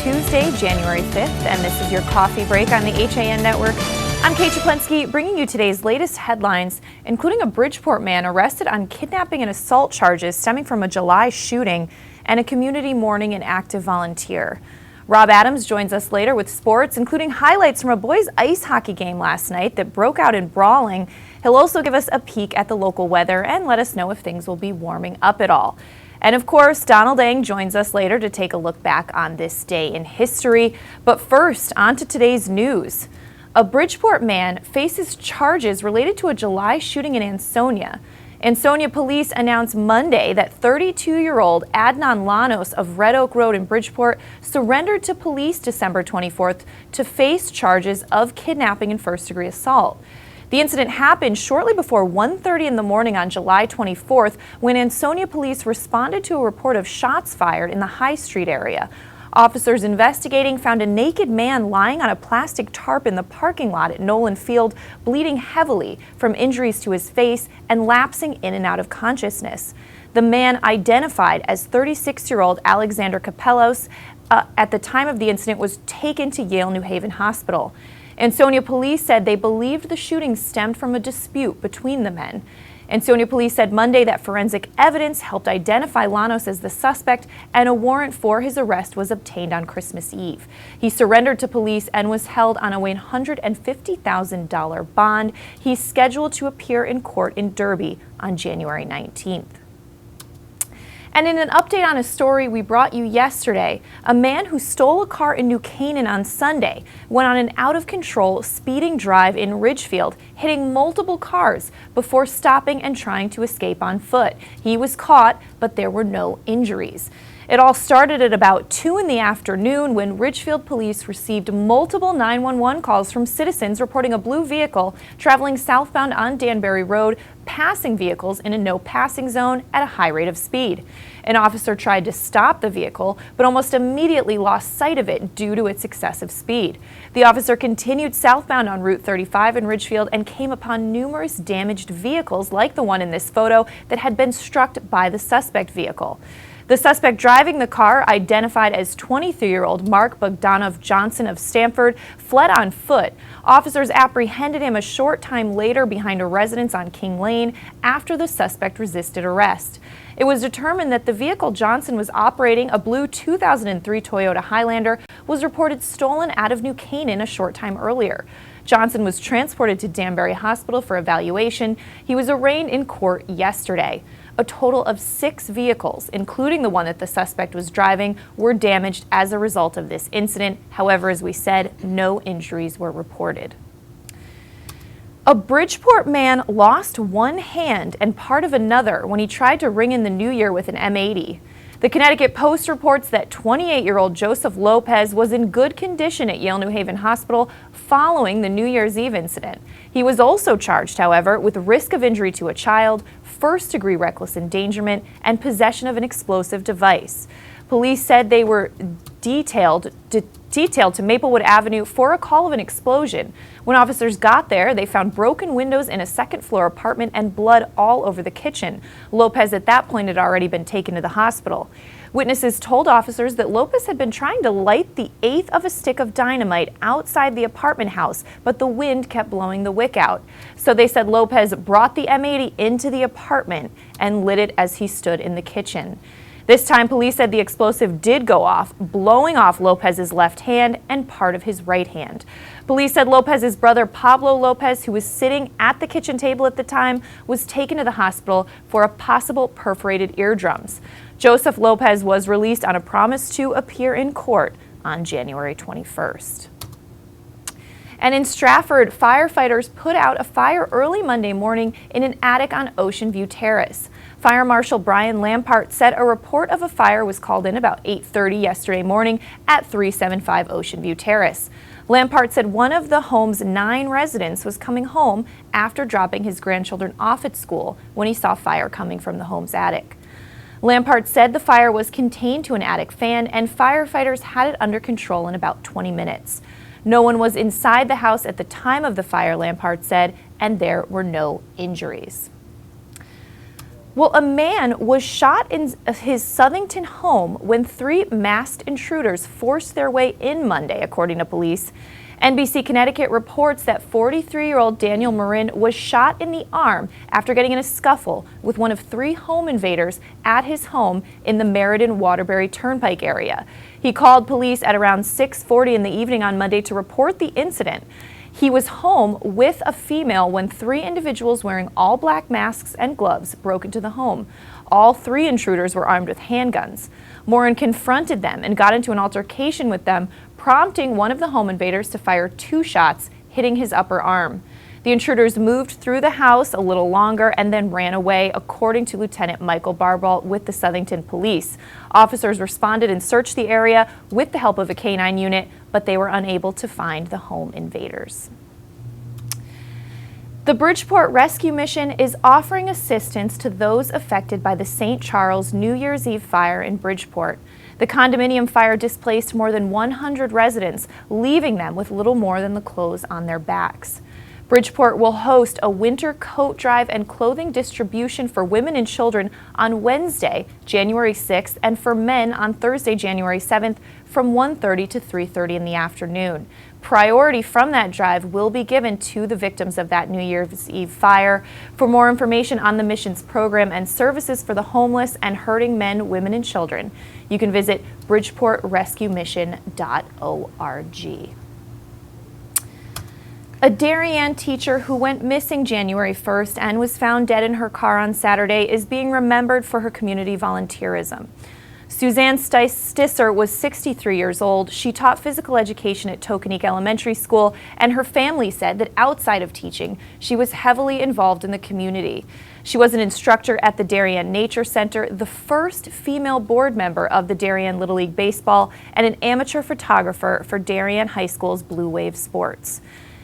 Tuesday, January 5th, and this is your coffee break on the HAN Network. I'm Kate Czaplinski, bringing you today's latest headlines, including a Bridgeport man arrested on kidnapping and assault charges stemming from a July shooting, and a community mourning an active volunteer. Rob Adams joins us later with sports, including highlights from a boys' ice hockey game last night that broke out in brawling. He'll also give us a peek at the local weather and let us know if things will be warming up at all. And of course, Donald Eng joins us later to take a look back on this day in history. But first, on to today's news. A Bridgeport man faces charges related to a July shooting in Ansonia. Ansonia police announced Monday that 32-year-old Adnan Llanos of Red Oak Road in Bridgeport surrendered to police December 24th to face charges of kidnapping and first-degree assault. The incident happened shortly before 1:30 in the morning on July 24th when Ansonia police responded to a report of shots fired in the High Street area. Officers investigating found a naked man lying on a plastic tarp in the parking lot at Nolan Field, bleeding heavily from injuries to his face and lapsing in and out of consciousness. The man, identified as 36-year-old Alexander Capellos, at the time of the incident was taken to Yale New Haven Hospital. Ansonia police said they believed the shooting stemmed from a dispute between the men. Ansonia police said Monday that forensic evidence helped identify Llanos as the suspect, and a warrant for his arrest was obtained on Christmas Eve. He surrendered to police and was held on a $150,000 bond. He's scheduled to appear in court in Derby on January 19th. And in an update on a story we brought you yesterday, a man who stole a car in New Canaan on Sunday went on an out-of-control speeding drive in Ridgefield, hitting multiple cars before stopping and trying to escape on foot. He was caught, but there were no injuries. It all started at about 2 in the afternoon when Ridgefield police received multiple 911 calls from citizens reporting a blue vehicle traveling southbound on Danbury Road, passing vehicles in a no passing zone at a high rate of speed. An officer tried to stop the vehicle, but almost immediately lost sight of it due to its excessive speed. The officer continued southbound on Route 35 in Ridgefield and came upon numerous damaged vehicles like the one in this photo that had been struck by the suspect vehicle. The suspect driving the car, identified as 23-year-old Mark Bogdanov Johnson of Stamford, fled on foot. Officers apprehended him a short time later behind a residence on King Lane after the suspect resisted arrest. It was determined that the vehicle Johnson was operating, a blue 2003 Toyota Highlander, was reported stolen out of New Canaan a short time earlier. Johnson was transported to Danbury Hospital for evaluation. He was arraigned in court yesterday. A total of 6 vehicles, including the one that the suspect was driving, were damaged as a result of this incident. However, as we said, no injuries were reported. A Bridgeport man lost one hand and part of another when he tried to ring in the new year with an M80. The Connecticut Post reports that 28-year-old Joseph Lopez was in good condition at Yale New Haven Hospital following the New Year's Eve incident. He was also charged, however, with risk of injury to a child, first-degree reckless endangerment, and possession of an explosive device. Police said they were detailed to Maplewood Avenue for a call of an explosion. When officers got there, they found broken windows in a second-floor apartment and blood all over the kitchen. Lopez at that point had already been taken to the hospital. Witnesses told officers that Lopez had been trying to light the eighth of a stick of dynamite outside the apartment house, but the wind kept blowing the wick out. So they said Lopez brought the M80 into the apartment and lit it as he stood in the kitchen. This time, police said the explosive did go off, blowing off Lopez's left hand and part of his right hand. Police said Lopez's brother, Pablo Lopez, who was sitting at the kitchen table at the time, was taken to the hospital for a possible perforated eardrums. Joseph Lopez was released on a promise to appear in court on January 21st. And in Stratford, firefighters put out a fire early Monday morning in an attic on Ocean View Terrace. Fire Marshal Brian Lampart said a report of a fire was called in about 8:30 yesterday morning at 375 Ocean View Terrace. Lampart said one of the home's 9 residents was coming home after dropping his grandchildren off at school when he saw fire coming from the home's attic. Lampart said the fire was contained to an attic fan and firefighters had it under control in about 20 minutes. No one was inside the house at the time of the fire, Lampart said, and there were no injuries. Well, a man was shot in his Southington home when 3 masked intruders forced their way in Monday, according to police. NBC Connecticut reports that 43-year-old Daniel Marin was shot in the arm after getting in a scuffle with one of 3 home invaders at his home in the Meriden-Waterbury Turnpike area. He called police at around 6:40 in the evening on Monday to report the incident. He was home with a female when 3 individuals wearing all black masks and gloves broke into the home. All 3 intruders were armed with handguns. Morin confronted them and got into an altercation with them, prompting one of the home invaders to fire 2 shots, hitting his upper arm. The intruders moved through the house a little longer and then ran away, according to Lieutenant Michael Barball with the Southington Police. Officers responded and searched the area with the help of a canine unit, but they were unable to find the home invaders. The Bridgeport Rescue Mission is offering assistance to those affected by the St. Charles New Year's Eve fire in Bridgeport. The condominium fire displaced more than 100 residents, leaving them with little more than the clothes on their backs. Bridgeport will host a winter coat drive and clothing distribution for women and children on Wednesday, January 6th, and for men on Thursday, January 7th, from 1:30 to 3:30 in the afternoon. Priority from that drive will be given to the victims of that New Year's Eve fire. For more information on the mission's program and services for the homeless and hurting men, women, and children, you can visit bridgeportrescuemission.org. A Darien teacher who went missing January 1st and was found dead in her car on Saturday is being remembered for her community volunteerism. Suzanne Stisser was 63 years old. She taught physical education at Tokenique Elementary School, and her family said that outside of teaching, she was heavily involved in the community. She was an instructor at the Darien Nature Center, the first female board member of the Darien Little League Baseball, and an amateur photographer for Darien High School's Blue Wave Sports.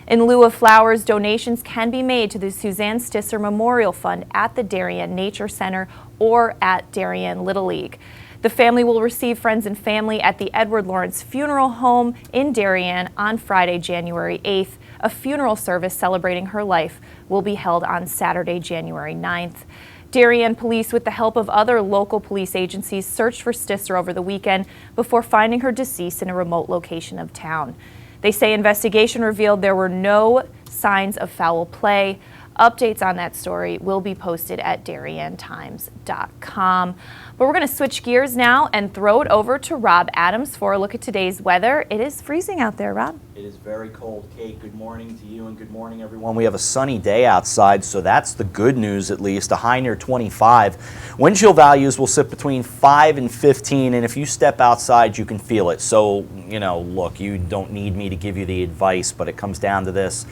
In lieu of flowers, donations can be made to the Suzanne Stisser Memorial Fund at the Darien Nature Center or at Darien Little League. The family will receive friends and family at the Edward Lawrence Funeral Home in Darien on Friday, January 8th. A funeral service celebrating her life will be held on Saturday, January 9th. Darien police, with the help of other local police agencies, searched for Stisser over the weekend before finding her deceased in a remote location of town. They say investigation revealed there were no signs of foul play. Updates on that story will be posted at DarienTimes.com. But we're going to switch gears now and throw it over to Rob Adams for a look at today's weather. It is freezing out there, Rob. It is very cold, Kate. Good morning to you and good morning, everyone. We have a sunny day outside, so that's the good news at least. A high near 25. Wind chill values will sit between 5 and 15, and if you step outside, you can feel it. So, look, you don't need me to give you the advice, but it comes down to this.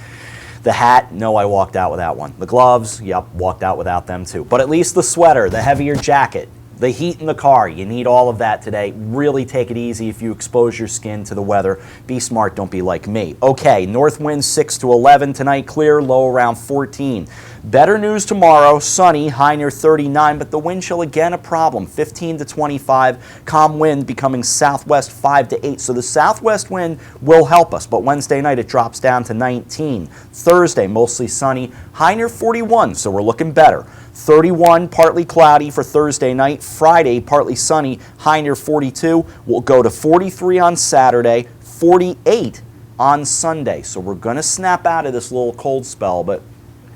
The hat, no, I walked out without one. The gloves, yep, walked out without them too. But at least the sweater, the heavier jacket, the heat in the car, you need all of that today. Really take it easy if you expose your skin to the weather. Be smart, don't be like me. Okay, north winds 6 to 11 tonight, clear, low around 14. Better news tomorrow, sunny, high near 39, but the wind chill again a problem, 15 to 25. Calm wind becoming southwest 5 to 8, so the southwest wind will help us, but Wednesday night it drops down to 19. Thursday, mostly sunny, high near 41, so we're looking better. 31, partly cloudy for Thursday night. Friday, partly sunny, high near 42. We'll go to 43 on Saturday, 48 on Sunday. So we're going to snap out of this little cold spell, but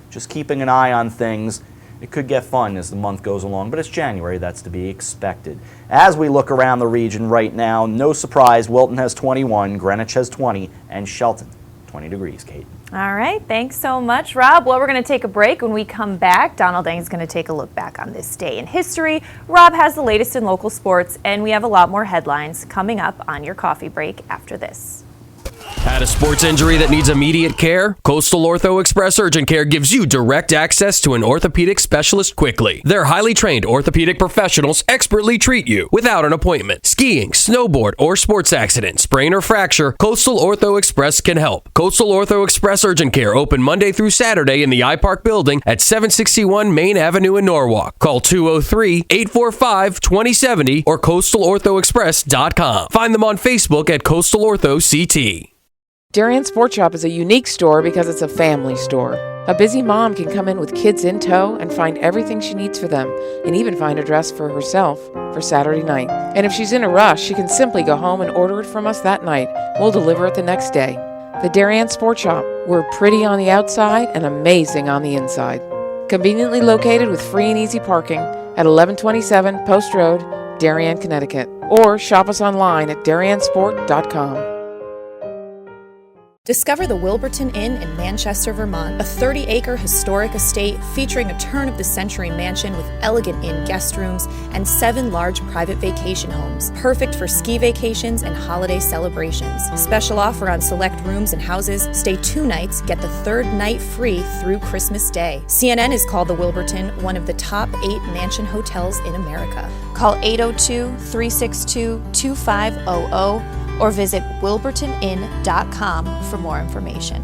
just keeping an eye on things. It could get fun as the month goes along, but it's January, that's to be expected. As we look around the region right now, no surprise, Wilton has 21, Greenwich has 20, and Shelton, 20 degrees, Kate. All right, thanks so much, Rob. Well, we're going to take a break. When we come back, Donald Dang's going to take a look back on this day in history. Rob has the latest in local sports, and we have a lot more headlines coming up on your coffee break after this. Had a sports injury that needs immediate care? Coastal Ortho Express Urgent Care gives you direct access to an orthopedic specialist quickly. Their highly trained orthopedic professionals expertly treat you without an appointment. Skiing, snowboard, or sports accident, sprain or fracture, Coastal Ortho Express can help. Coastal Ortho Express Urgent Care open Monday through Saturday in the iPark building at 761 Main Avenue in Norwalk. Call 203-845-2070 or coastalorthoexpress.com. Find them on Facebook at Coastal Ortho CT. Darien Sport Shop is a unique store because it's a family store. A busy mom can come in with kids in tow and find everything she needs for them, and even find a dress for herself for Saturday night. And if she's in a rush, she can simply go home and order it from us that night. We'll deliver it the next day. The Darien Sport Shop. We're pretty on the outside and amazing on the inside. Conveniently located with free and easy parking at 1127 Post Road, Darien, Connecticut. Or shop us online at dariensport.com. Discover the Wilburton Inn in Manchester, Vermont, a 30-acre historic estate featuring a turn-of-the-century mansion with elegant inn guest rooms and 7 large private vacation homes, perfect for ski vacations and holiday celebrations. Special offer on select rooms and houses. Stay 2 nights, get the 3rd night free through Christmas Day. CNN has called the Wilburton one of the top 8 mansion hotels in America. Call 802-362-2500 or visit wilburtoninn.com for more information.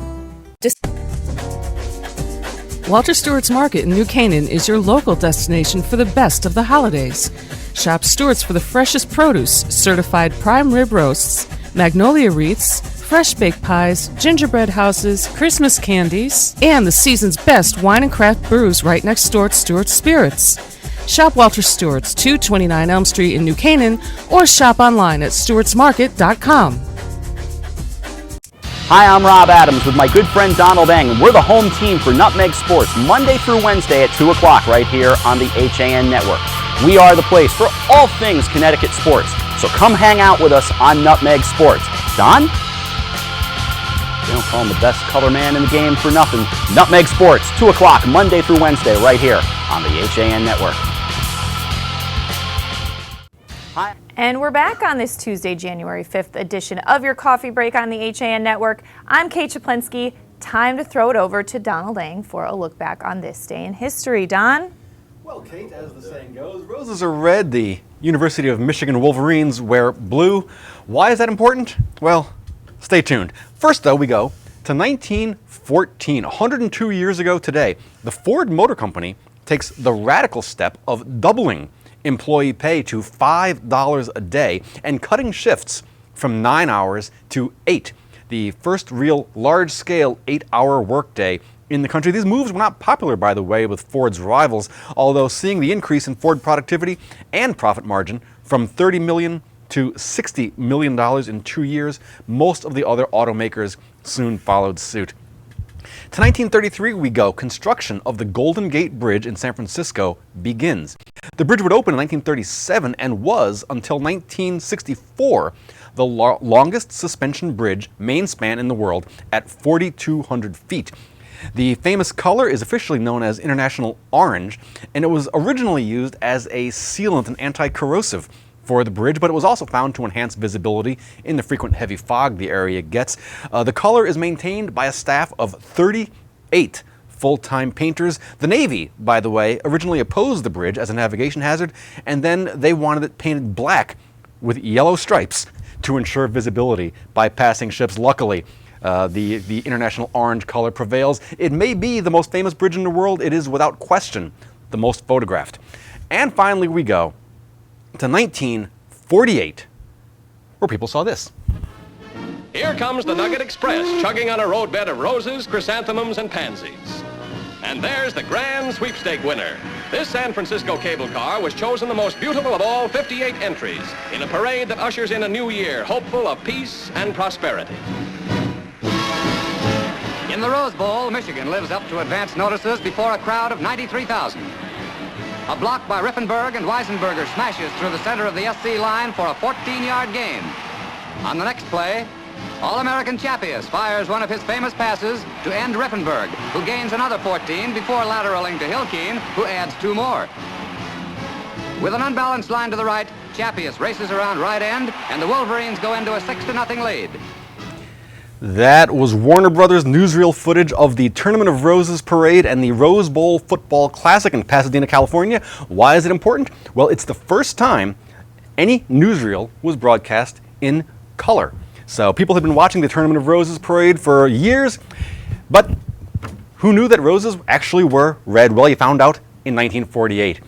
Walter Stewart's Market in New Canaan is your local destination for the best of the holidays. Shop Stewart's for the freshest produce, certified prime rib roasts, magnolia wreaths, fresh baked pies, gingerbread houses, Christmas candies, and the season's best wine and craft brews right next door at Stewart's Spirits. Shop Walter Stewart's, 229 Elm Street in New Canaan, or shop online at stewartsmarket.com. Hi, I'm Rob Adams with my good friend Donald Eng, and we're the home team for Nutmeg Sports, Monday through Wednesday at 2 o'clock right here on the HAN Network. We are the place for all things Connecticut sports, so come hang out with us on Nutmeg Sports. Don? They don't call him the best color man in the game for nothing. Nutmeg Sports, 2 o'clock Monday through Wednesday right here on the HAN Network. Hi. And we're back on this Tuesday, January 5th edition of your Coffee Break on the HAN Network. I'm Kate Czaplinski. Time to throw it over to Donald Eng for a look back on this day in history. Don? Well, Kate, as the saying goes, roses are red. The University of Michigan Wolverines wear blue. Why is that important? Well, stay tuned. First, though, we go to 1914. 102 years ago today, the Ford Motor Company takes the radical step of doubling employee pay to $5 a day and cutting shifts from 9 hours to 8. The first real large-scale 8-hour workday in the country. These moves were not popular, by the way, with Ford's rivals, although seeing the increase in Ford productivity and profit margin from $30 million to $60 million in 2 years, most of the other automakers soon followed suit. To 1933 we go. Construction of the Golden Gate Bridge in San Francisco begins. The bridge would open in 1937 and was, until 1964, the longest suspension bridge main span in the world at 4,200 feet. The famous color is officially known as International Orange, and it was originally used as a sealant and anti-corrosive for the bridge, but it was also found to enhance visibility in the frequent heavy fog the area gets. The color is maintained by a staff of 38 full-time painters. The Navy, by the way, originally opposed the bridge as a navigation hazard, and then they wanted it painted black with yellow stripes to ensure visibility by passing ships. Luckily, the International Orange color prevails. It may be the most famous bridge in the world. It is, without question, the most photographed. And finally we go to 1948, where people saw this. Here comes the Nugget Express, chugging on a roadbed of roses, chrysanthemums, and pansies. And there's the grand sweepstake winner. This San Francisco cable car was chosen the most beautiful of all 58 entries in a parade that ushers in a new year, hopeful of peace and prosperity. In the Rose Bowl, Michigan lives up to advance notices before a crowd of 93,000. A block by Riffenberg and Weisenberger smashes through the center of the SC line for a 14-yard gain. On the next play, All-American Chappius fires one of his famous passes to end Riffenberg, who gains another 14 before lateraling to Hilkeen, who adds 2 more. With an unbalanced line to the right, Chappius races around right end, and the Wolverines go into a 6-0 lead. That was Warner Brothers newsreel footage of the Tournament of Roses parade and the Rose Bowl Football Classic in Pasadena, California. Why is it important? Well, it's the first time any newsreel was broadcast in color. So people have been watching the Tournament of Roses parade for years, but who knew that roses actually were red? Well, you found out in 1948.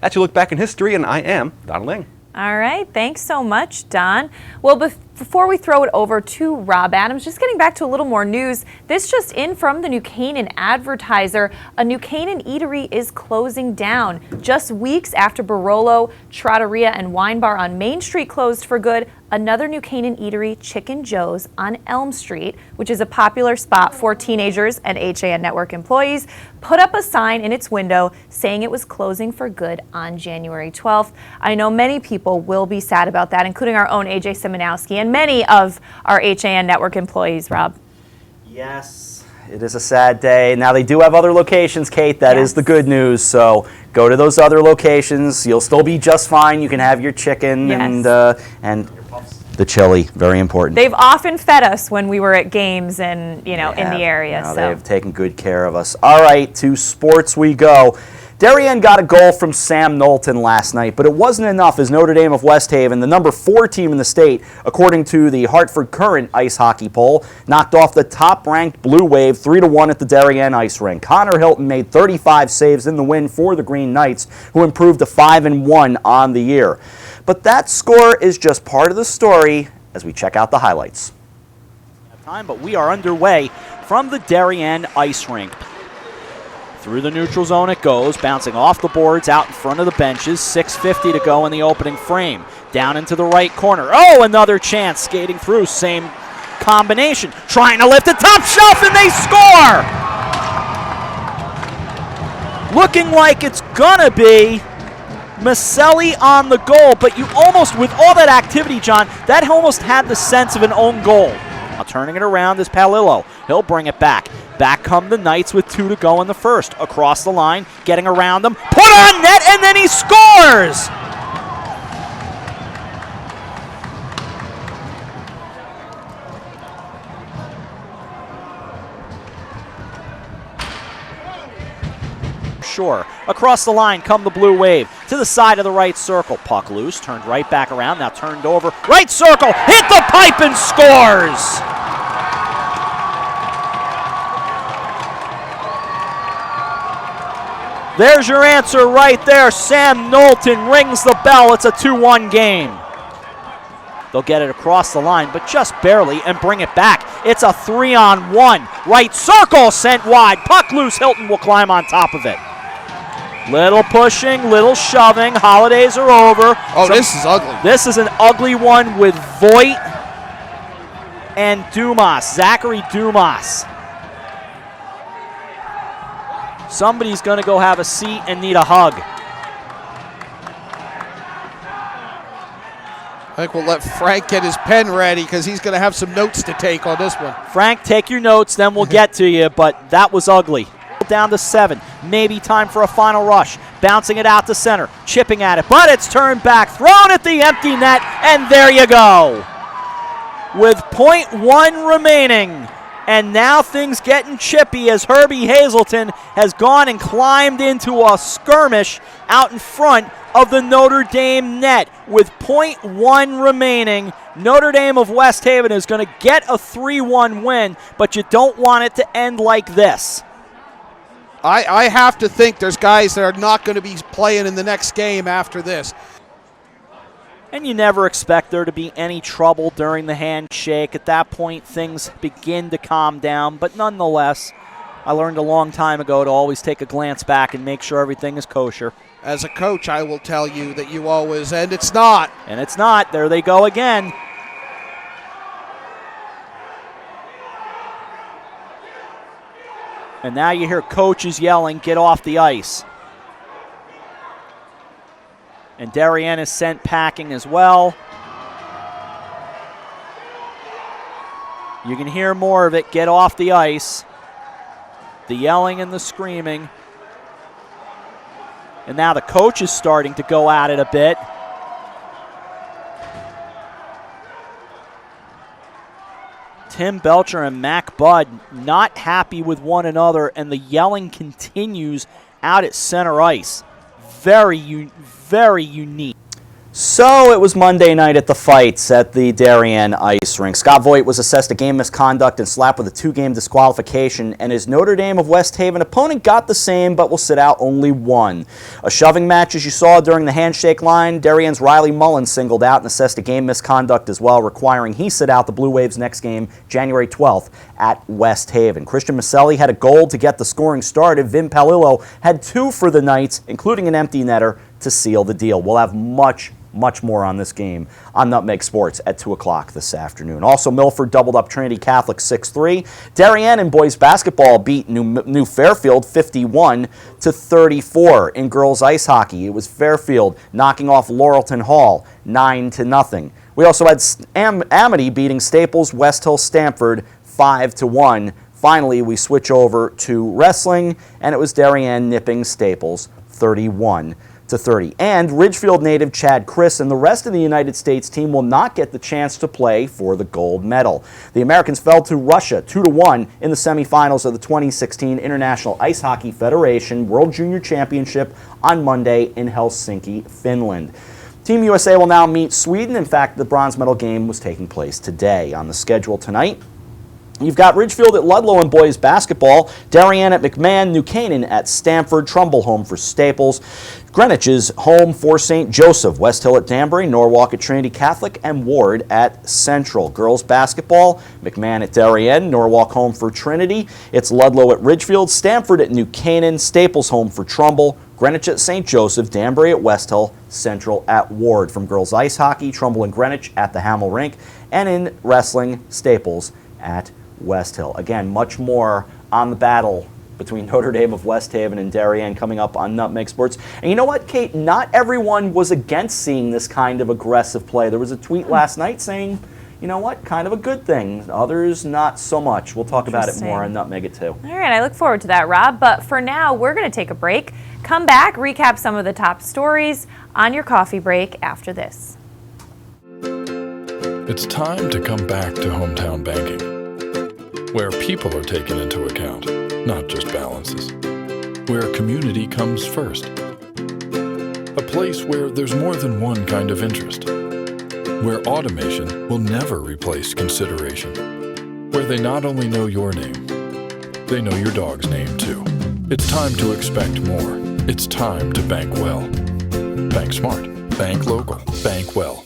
That's your look back in history, and I am Donald Eng. All right, thanks so much, Don. Well, Before we throw it over to Rob Adams, just getting back to a little more news. This just in from the New Canaan Advertiser. A New Canaan eatery is closing down. Just weeks after Barolo, Trattoria, and Wine Bar on Main Street closed for good, another New Canaan eatery, Chicken Joe's on Elm Street, which is a popular spot for teenagers and HAN Network employees, put up a sign in its window saying it was closing for good on January 12th. I know many people will be sad about that, including our own AJ Simonowski and many of our HAN Network employees, Rob. Yes, it is a sad day. Now, they do have other locations, Kate. That is the good news. So go to those other locations. You'll still be just fine. You can have your chicken and the chili. Very important. They've often fed us when we were at games and, in the area. No, they've taken good care of us. All right, to sports we go. Darien got a goal from Sam Knowlton last night, but it wasn't enough as Notre Dame of West Haven, the number 4 team in the state, according to the Hartford Current ice hockey poll, knocked off the top-ranked Blue Wave 3-1 at the Darien ice rink. Connor Hilton made 35 saves in the win for the Green Knights, who improved to 5-1 on the year. But that score is just part of the story as we check out the highlights. But we are underway from the Darien ice rink. Through the neutral zone it goes, bouncing off the boards out in front of the benches. 6:50 to go in the opening frame. Down into the right corner. Oh, another chance skating through. Same combination. Trying to lift the top shelf and they score! Looking like it's gonna be Maselli on the goal, but you almost, with all that activity, John, that almost had the sense of an own goal. Now turning it around is Palillo. He'll bring it back. Back come the Knights with 2 to go in the first. Across the line, getting around them. Put on net, and then he scores! Sure. Across the line come the Blue Wave. To the side of the right circle. Puck loose, turned right back around, now turned over. Right circle, hit the pipe and scores! There's your answer right there. Sam Knowlton rings the bell. It's a 2-1 game. They'll get it across the line, but just barely, and bring it back. It's a 3-on-1. Right circle sent wide. Puck loose. Hilton will climb on top of it. Little pushing, little shoving. Holidays are over. Oh, this is ugly. This is an ugly one with Voigt and Dumas. Zachary Dumas. Somebody's going to go have a seat and need a hug. I think we'll let Frank get his pen ready because he's going to have some notes to take on this one. Frank, take your notes, then we'll get to you, but that was ugly. Down to 7. Maybe time for a final rush. Bouncing it out to center. Chipping at it, but it's turned back. Thrown at the empty net, and there you go. With .1 remaining. And now things getting chippy as Herbie Hazelton has gone and climbed into a skirmish out in front of the Notre Dame net. With .1 remaining, Notre Dame of West Haven is going to get a 3-1 win, but you don't want it to end like this. I have to think there's guys that are not going to be playing in the next game after this. And you never expect there to be any trouble during the handshake. At that point, things begin to calm down. But nonetheless, I learned a long time ago to always take a glance back and make sure everything is kosher. As a coach, I will tell you that you always, and it's not. And it's not. There they go again. And now you hear coaches yelling, get off the ice. And Darien is sent packing as well. You can hear more of it. Get off the ice. The yelling and the screaming. And now the coach is starting to go at it a bit. Tim Belcher and Mac Budd not happy with one another, and the yelling continues out at center ice. Very unique. So it was Monday night at the fights at the Darien Ice Rink. Scott Voigt was assessed a game misconduct and slapped with a 2-game disqualification, and his Notre Dame of West Haven opponent got the same but will sit out only one. A shoving match, as you saw during the handshake line. Darien's Riley Mullen singled out and assessed a game misconduct as well, requiring he sit out the Blue Waves' next game, January 12th at West Haven. Christian Maselli had a goal to get the scoring started. Vin Palillo had 2 for the Knights, including an empty netter, to seal the deal. We'll have much more on this game on Nutmeg Sports at 2 o'clock this afternoon. Also, Milford doubled up Trinity Catholic 6-3. Darien in boys basketball beat New Fairfield 51-34. In girls ice hockey, it was Fairfield knocking off Laurelton Hall 9-0. We also had Amity beating Staples West Hill Stamford 5-1. Finally, we switch over to wrestling, and it was Darien nipping Staples 31-30. And Ridgefield native Chad Chris and the rest of the United States team will not get the chance to play for the gold medal. The Americans fell to Russia 2-1 in the semifinals of the 2016 International Ice Hockey Federation World Junior Championship on Monday in Helsinki, Finland. Team USA will now meet Sweden. In fact, the bronze medal game was taking place today. On the schedule tonight, you've got Ridgefield at Ludlow in boys basketball, Darien at McMahon, New Canaan at Stamford, Trumbull home for Staples, Greenwich is home for St. Joseph, West Hill at Danbury, Norwalk at Trinity Catholic, and Ward at Central. Girls basketball, McMahon at Darien, Norwalk home for Trinity, it's Ludlow at Ridgefield, Stamford at New Canaan, Staples home for Trumbull, Greenwich at St. Joseph, Danbury at West Hill, Central at Ward. From girls ice hockey, Trumbull and Greenwich at the Hamel Rink, and in wrestling, Staples at West Hill. Again, much more on the battle between Notre Dame of West Haven and Darien coming up on Nutmeg Sports. And you know what, Kate? Not everyone was against seeing this kind of aggressive play. There was a tweet last night saying, you know what, kind of a good thing. Others, not so much. We'll talk about it more on Nutmeg at 2. All right, I look forward to that, Rob. But for now, we're going to take a break. Come back, recap some of the top stories on your coffee break after this. It's time to come back to hometown banking, where people are taken into account, not just balances. Where community comes first. A place where there's more than one kind of interest. Where automation will never replace consideration. Where they not only know your name, they know your dog's name too. It's time to expect more. It's time to bank well. Bank smart. Bank local. Bank well.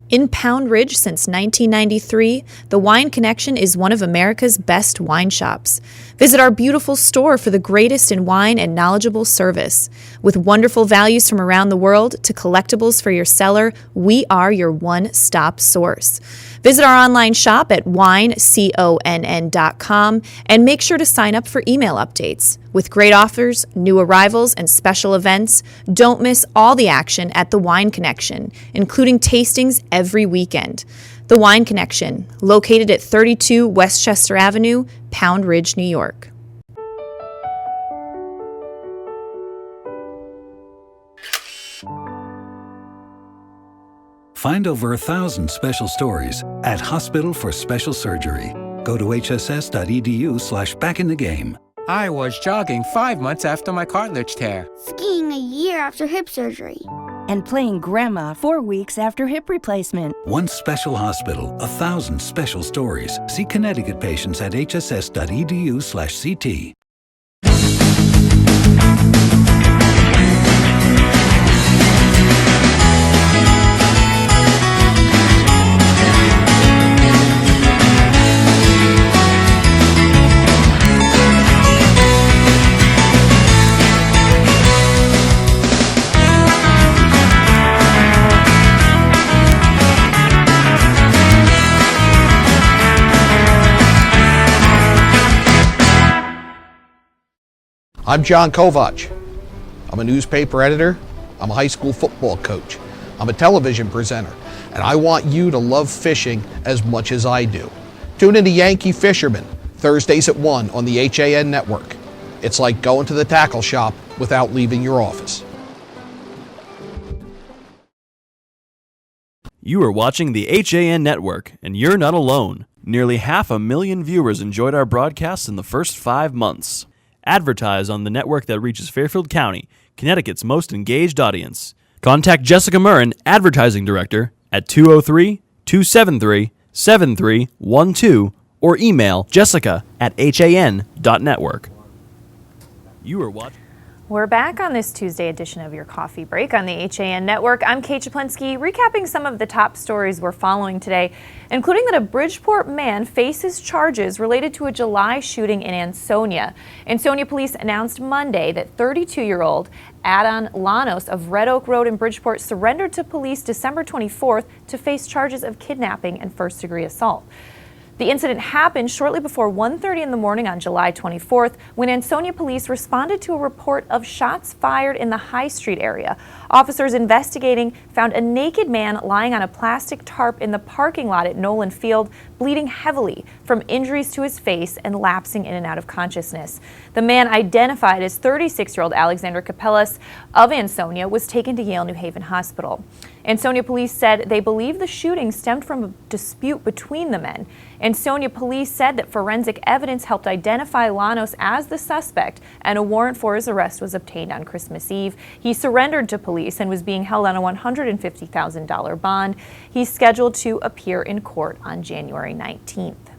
In Pound Ridge since 1993, the Wine Connection is one of America's best wine shops. Visit our beautiful store for the greatest in wine and knowledgeable service. With wonderful values from around the world to collectibles for your cellar, we are your one-stop source. Visit our online shop at wineconn.com and make sure to sign up for email updates. With great offers, new arrivals, and special events, don't miss all the action at The Wine Connection, including tastings every weekend. The Wine Connection, located at 32 Westchester Avenue, Pound Ridge, New York. Find over 1,000 special stories at Hospital for Special Surgery. Go to hss.edu/backinthegame. I was jogging 5 months after my cartilage tear. Skiing a year after hip surgery. And playing grandma 4 weeks after hip replacement. One special hospital, 1,000 special stories. See Connecticut patients at hss.edu/CT. I'm John Kovach. I'm a newspaper editor. I'm a high school football coach. I'm a television presenter. And I want you to love fishing as much as I do. Tune in to Yankee Fisherman, Thursdays at 1 on the HAN network. It's like going to the tackle shop without leaving your office. You are watching the HAN network, and you're not alone. Nearly 500,000 viewers enjoyed our broadcasts in the first 5 months. Advertise on the network that reaches Fairfield County, Connecticut's most engaged audience. Contact Jessica Murrin, Advertising Director, at 203-273-7312 or email jessica@han.network. You are watching. We're back on this Tuesday edition of your Coffee Break on the HAN Network. I'm Kate Czaplinski, recapping some of the top stories we're following today, including that a Bridgeport man faces charges related to a July shooting in Ansonia. Ansonia police announced Monday that 32-year-old Adon Llanos of Red Oak Road in Bridgeport surrendered to police December 24th to face charges of kidnapping and first-degree assault. The incident happened shortly before 1:30 in the morning on July 24th when Ansonia police responded to a report of shots fired in the High Street area. Officers investigating found a naked man lying on a plastic tarp in the parking lot at Nolan Field, bleeding heavily from injuries to his face and lapsing in and out of consciousness. The man, identified as 36-year-old Alexander Capellas of Ansonia, was taken to Yale New Haven Hospital. Ansonia police said they believe the shooting stemmed from a dispute between the men. Ansonia police said that forensic evidence helped identify Llanos as the suspect, and a warrant for his arrest was obtained on Christmas Eve. He surrendered to police and was being held on a $150,000 bond. He's scheduled to appear in court on January 19th.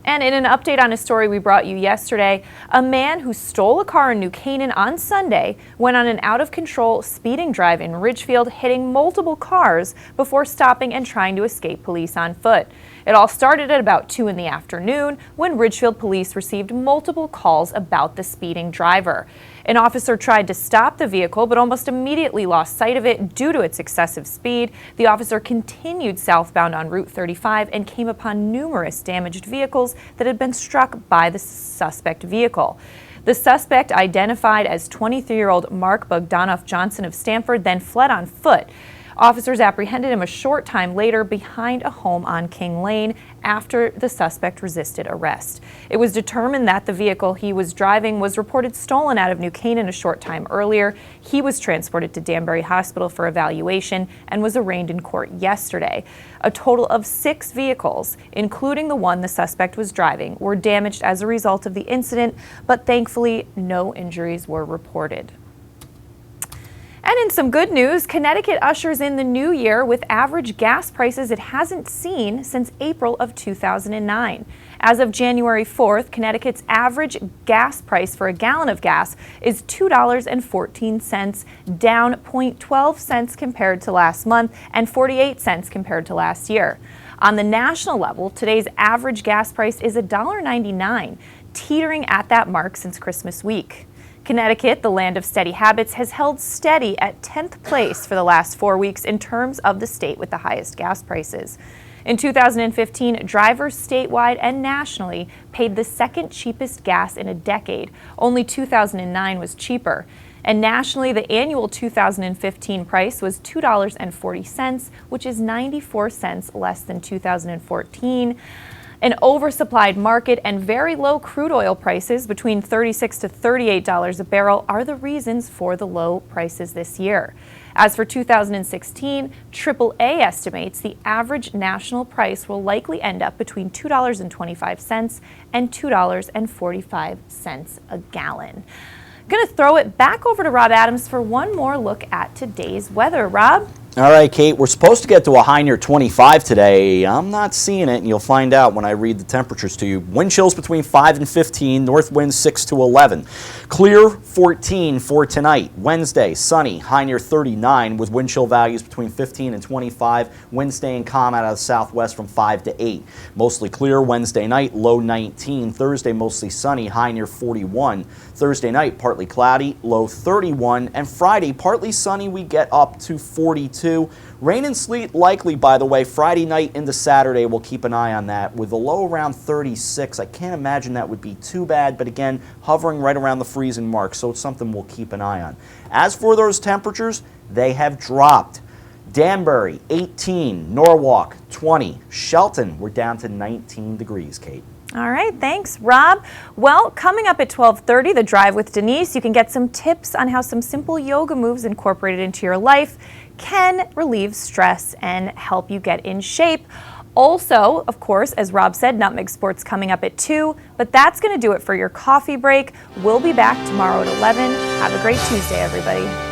And in an update on a story we brought you yesterday, a man who stole a car in New Canaan on Sunday went on an out-of-control speeding drive in Ridgefield, hitting multiple cars before stopping and trying to escape police on foot. It all started at about 2 in the afternoon when Ridgefield police received multiple calls about the speeding driver. An officer tried to stop the vehicle but almost immediately lost sight of it due to its excessive speed. The officer continued southbound on Route 35 and came upon numerous damaged vehicles that had been struck by the suspect vehicle. The suspect, identified as 23-year-old Mark Bogdanoff Johnson of Stamford, then fled on foot. Officers apprehended him a short time later behind a home on King Lane after the suspect resisted arrest. It was determined that the vehicle he was driving was reported stolen out of New Canaan a short time earlier. He was transported to Danbury Hospital for evaluation and was arraigned in court yesterday. A total of 6 vehicles, including the one the suspect was driving, were damaged as a result of the incident, but thankfully no injuries were reported. And in some good news, Connecticut ushers in the new year with average gas prices it hasn't seen since April of 2009. As of January 4th, Connecticut's average gas price for a gallon of gas is $2.14, down 0.12 cents compared to last month and 48 cents compared to last year. On the national level, today's average gas price is $1.99, teetering at that mark since Christmas week. Connecticut, the land of steady habits, has held steady at 10th place for the last 4 weeks in terms of the state with the highest gas prices. In 2015, drivers statewide and nationally paid the second cheapest gas in a decade. Only 2009 was cheaper. And nationally, the annual 2015 price was $2.40, which is 94 cents less than 2014. An oversupplied market and very low crude oil prices, between $36 to $38 a barrel, are the reasons for the low prices this year. As for 2016, AAA estimates the average national price will likely end up between $2.25 and $2.45 a gallon. I'm going to throw it back over to Rob Adams for one more look at today's weather. Rob? All right, Kate, we're supposed to get to a high near 25 today. I'm not seeing it, and you'll find out when I read the temperatures to you. Wind chills between 5 and 15, north winds 6 to 11. Clear 14 for tonight. Wednesday, sunny, high near 39 with wind chill values between 15 and 25. Wind staying calm out of the southwest from 5 to 8. Mostly clear Wednesday night, low 19. Thursday, mostly sunny, high near 41. Thursday night, partly cloudy, low 31. And Friday, partly sunny, we get up to 42. Rain and sleet likely, by the way, Friday night into Saturday. We'll keep an eye on that with a low around 36. I can't imagine that would be too bad, but again, hovering right around the freezing mark, so it's something we'll keep an eye on. As for those temperatures, they have dropped. Danbury, 18. Norwalk, 20. Shelton, we're down to 19 degrees, Kate. All right, thanks, Rob. Well, coming up at 12:30, The Drive with Denise, you can get some tips on how some simple yoga moves incorporated into your life can relieve stress and help you get in shape. Also, of course, as Rob said, Nutmeg Sports coming up at 2, but that's going to do it for your coffee break. We'll be back tomorrow at 11. Have a great Tuesday, everybody.